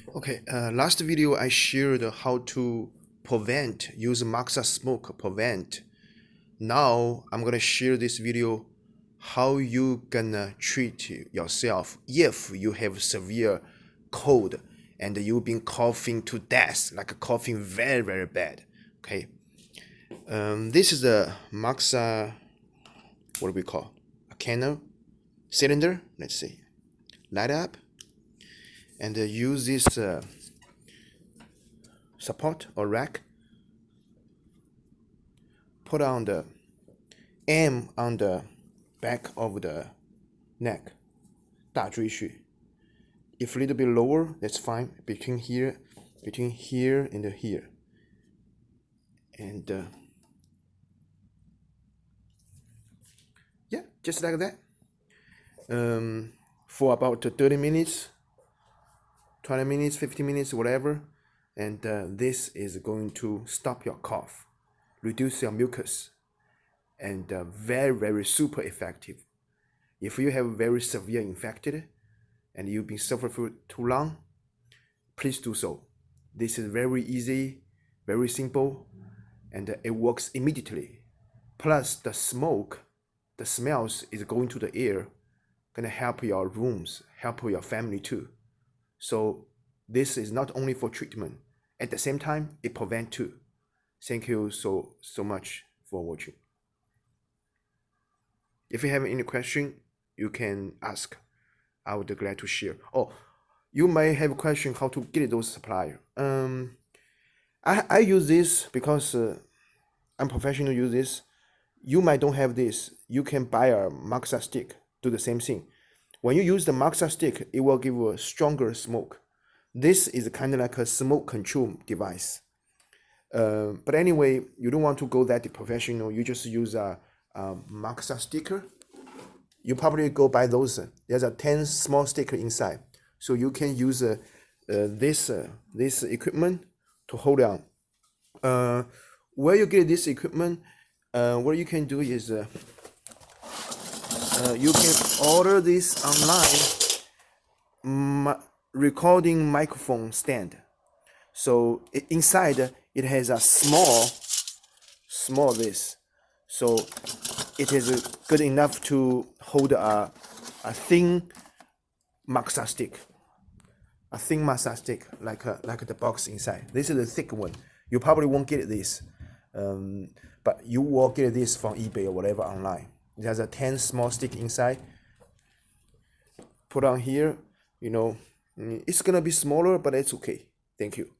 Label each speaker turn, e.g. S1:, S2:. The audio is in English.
S1: Okay, last video I shared how to use Maxa Smoke prevent. Now I'm gonna share this video how you gonna treat yourself if you have severe cold and you've been coughing to death, like coughing very bad. Okay, this is the Maxa, what do we call? A candle cylinder. Let's see, light up and use this support or rack. Put on the aim on the back of the neck, 大椎穴. If a little bit lower, that's fine. Between here and here, and yeah, just like that. For about 30 minutes, 20 minutes, 15 minutes, whatever. And this is going to stop your cough, reduce your mucus, and very super effective. If you have very severe infected and you've been suffering for too long, please do so. This is very easy, very simple, and it works immediately. Plus the smoke, the smells is going to the air, gonna help your rooms, help your family too. So this is not only for treatment, at the same time it prevents too. Thank you so much for watching. If you have any question, you can ask. I would be glad to share. Oh, you may have a question how to get those supplier. I use this because I'm professional use this. You might don't have this. You can buy a Maxa stick, do the same thing. When you use the Maxa stick, it will give a stronger smoke. This is kind of like a smoke control device. But anyway, you don't want to go that professional. You just use a Maxa sticker. You probably go buy those. There's a 10 small sticker inside, so you can use this equipment to hold on. Where you get this equipment, what you can do is you can order this online recording microphone stand. So inside it has a small this, so it is good enough to hold a thin Maxa stick, like the box inside. This is a thick one. You probably won't get this, but you will get this from eBay or whatever online. There's a 10 small stick inside. Put on here, it's gonna be smaller, but it's okay. Thank you.